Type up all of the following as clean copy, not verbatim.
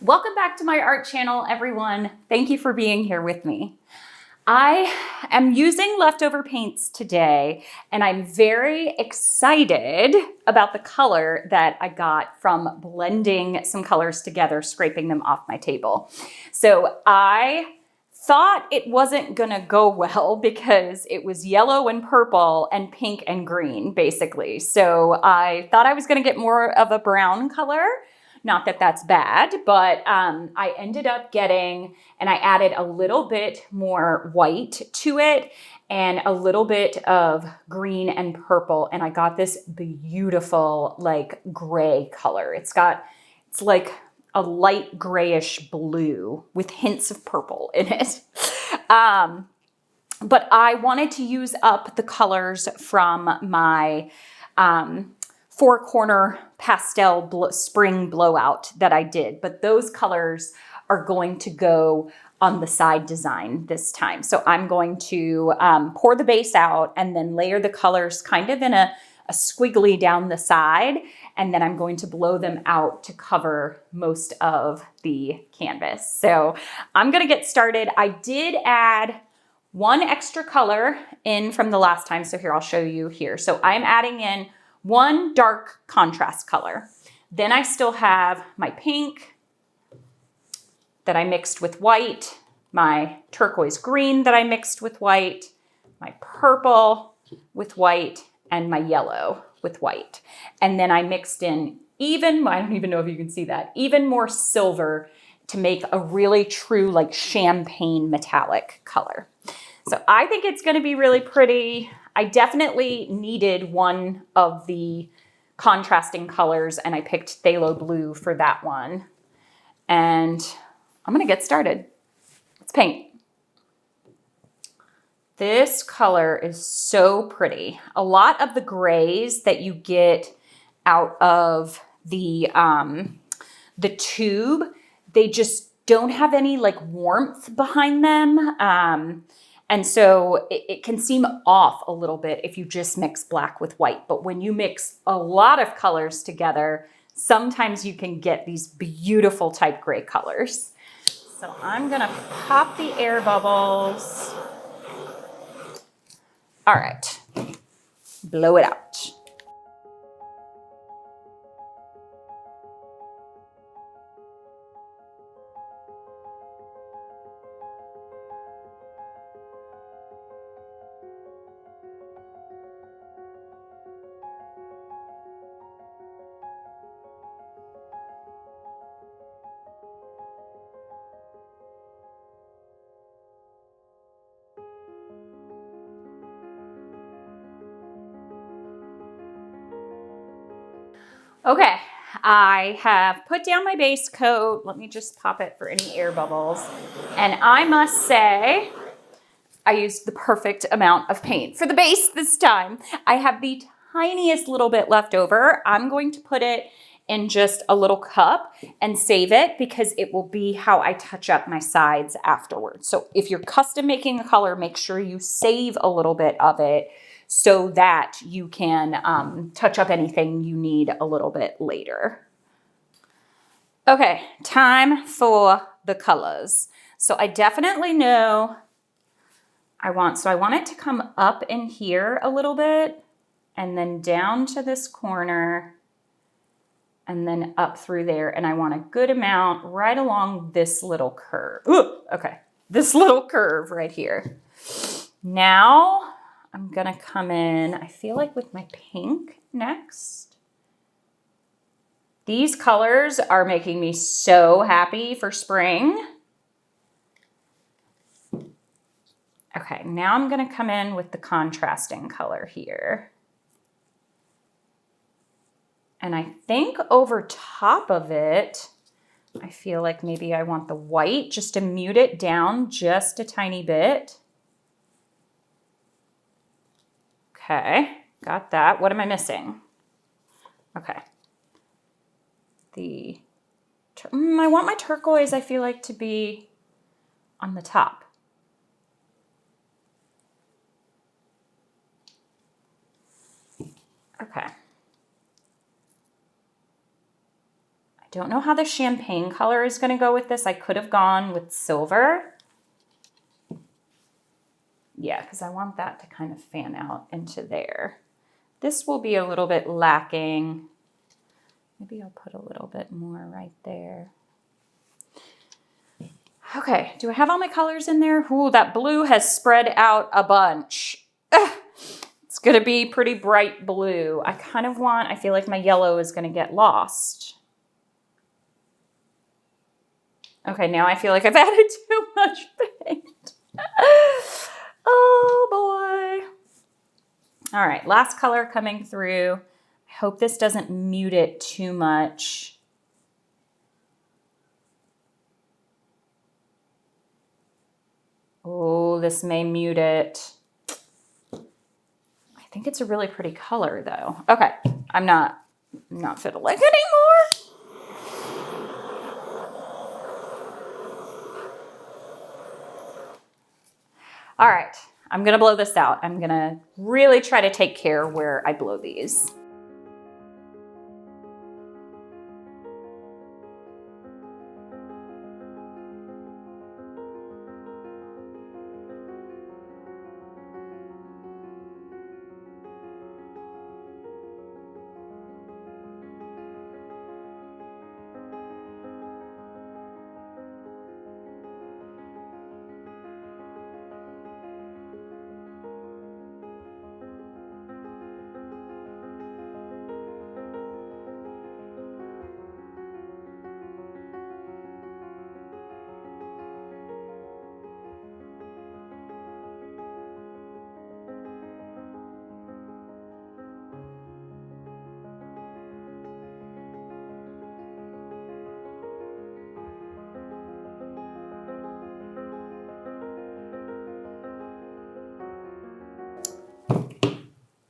Welcome back to my art channel, everyone. Thank you for being here with me. I am using leftover paints today, and I'm very excited about the color that I got from blending some colors together, scraping them off my table. So I thought it wasn't gonna go well because it was yellow and purple and pink and green, basically. So I thought I was gonna get more of a brown color. Not that that's bad, but I ended up getting, and I added a little bit more white to it and a little bit of green and purple. And I got this beautiful like gray color. It's like a light grayish blue with hints of purple in it. But I wanted to use up the colors from my four corner pastel spring blowout that I did, but those colors are going to go on the side design this time. So I'm going to pour the base out and then layer the colors kind of in a squiggly down the side, and then I'm going to blow them out to cover most of the canvas. So I'm gonna get started. I did add one extra color in from the last time, so here I'll show you here. So I'm adding in one dark contrast color. Then I still have my pink that I mixed with white, my turquoise green that I mixed with white, my purple with white, and my yellow with white. And then I mixed in I don't even know if you can see that, even more silver to make a really true like champagne metallic color. So I think it's gonna be really pretty. I definitely needed one of the contrasting colors, and I picked phthalo blue for that one. And I'm gonna get started. Let's paint. This color is so pretty. A lot of the grays that you get out of the tube, they just don't have any like warmth behind them. And so it can seem off a little bit if you just mix black with white. But when you mix a lot of colors together, sometimes you can get these beautiful type gray colors. So I'm gonna pop the air bubbles. All right, blow it out. Okay, I have put down my base coat. Let me just pop it for any air bubbles. And I must say, I used the perfect amount of paint for the base this time. I have the tiniest little bit left over. I'm going to put it in just a little cup and save it because it will be how I touch up my sides afterwards. So if you're custom making a color, make sure you save a little bit of it so that you can touch up anything you need a little bit later. Okay, time for the colors. So I definitely know I want it to come up in here a little bit and then down to this corner and then up through there. And I want a good amount right along this little curve. Ooh, okay, this little curve right here. Now I'm gonna come in, I feel like with my pink next. These colors are making me so happy for spring. Okay, now I'm gonna come in with the contrasting color here. And I think over top of it, I feel like maybe I want the white just to mute it down just a tiny bit. Okay, got that. What am I missing? Okay. I want my turquoise, I feel like, to be on the top. Okay. I don't know how the champagne color is going to go with this. I could have gone with silver. Yeah, because I want that to kind of fan out into there. This will be a little bit lacking. Maybe I'll put a little bit more right there. Okay, do I have all my colors in there? Ooh, that blue has spread out a bunch. It's gonna be pretty bright blue. I feel like my yellow is gonna get lost. Okay, now I feel like I've added too much paint. Oh boy. All right, last color coming through. I hope this doesn't mute it too much. Oh, this may mute it. I think it's a really pretty color though. Okay, I'm not fiddling anymore. All right, I'm gonna blow this out. I'm gonna really try to take care where I blow these.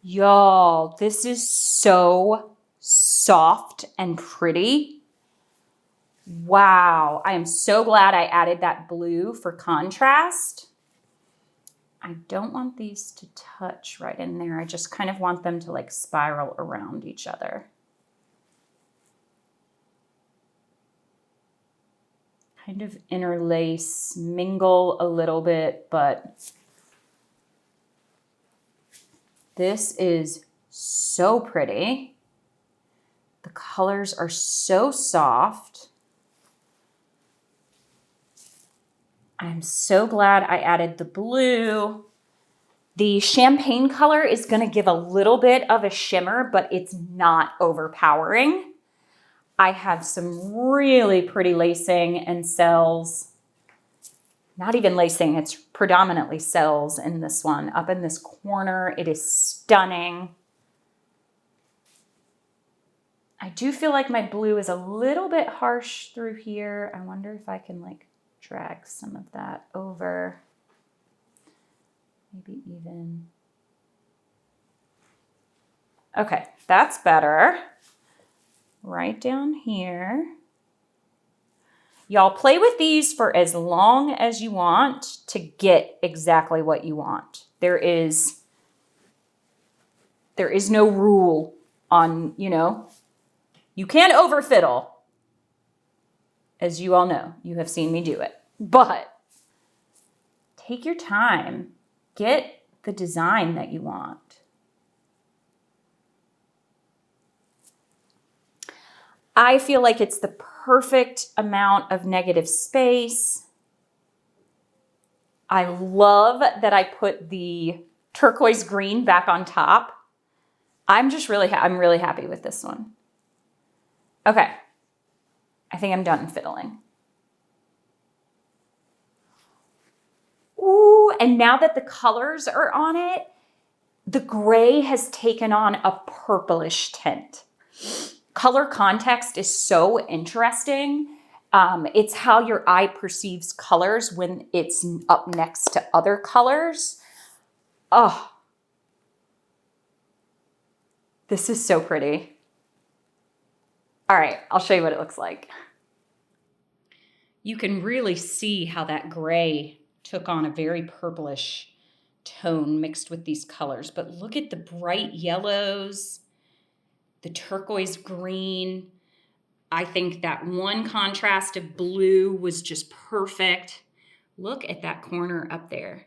Y'all, this is so soft and pretty. Wow, I am so glad I added that blue for contrast. I don't want these to touch right in there. I just kind of want them to like spiral around each other. Kind of interlace, mingle a little bit, but this is so pretty. The colors are so soft. I'm so glad I added the blue. The champagne color is going to give a little bit of a shimmer, but it's not overpowering. I have some really pretty lacing and cells. Not even lacing, it's predominantly cells in this one. Up in this corner, it is stunning. I do feel like my blue is a little bit harsh through here. I wonder if I can like drag some of that over. Maybe even. Okay, that's better. Right down here. Y'all play with these for as long as you want to get exactly what you want. There is no rule on, you can't over fiddle. As you all know, you have seen me do it. But take your time. Get the design that you want. I feel like it's the perfect amount of negative space. I love that I put the turquoise green back on top. I'm really happy with this one. Okay, I think I'm done fiddling. Ooh, and now that the colors are on it, the gray has taken on a purplish tint. Color context is so interesting. It's how your eye perceives colors when it's up next to other colors. Oh, this is so pretty. All right, I'll show you what it looks like. You can really see how that gray took on a very purplish tone mixed with these colors. But look at the bright yellows, the turquoise green. I think that one contrast of blue was just perfect. Look at that corner up there.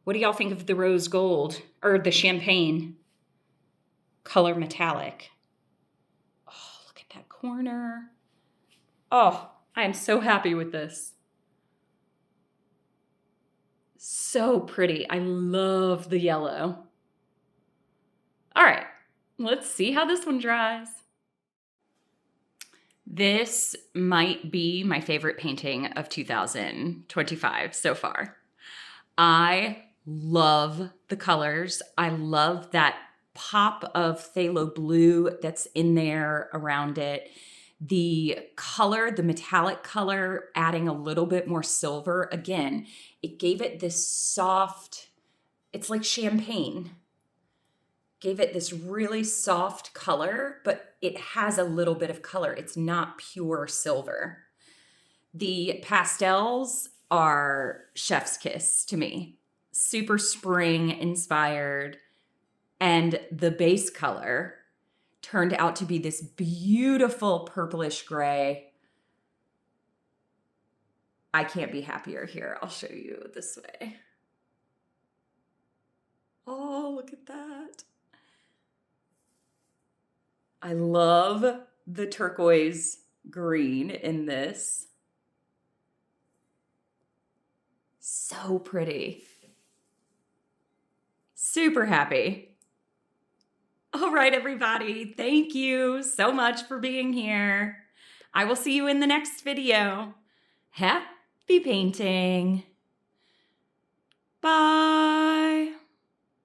What do y'all think of the rose gold or the champagne color metallic? Oh, look at that corner. Oh, I am so happy with this. So pretty. I love the yellow. All right, let's see how this one dries. This might be my favorite painting of 2025 so far. I love the colors. I love that pop of phthalo blue that's in there around it. The color, the metallic color, adding a little bit more silver. Again, it gave it this soft, it's like champagne. Gave it this really soft color, but it has a little bit of color. It's not pure silver. The pastels are chef's kiss to me. Super spring inspired. And the base color turned out to be this beautiful purplish gray. I can't be happier here. I'll show you this way. Oh, look at that. I love the turquoise green in this. So pretty. Super happy. All right, everybody. Thank you so much for being here. I will see you in the next video. Happy painting. Bye.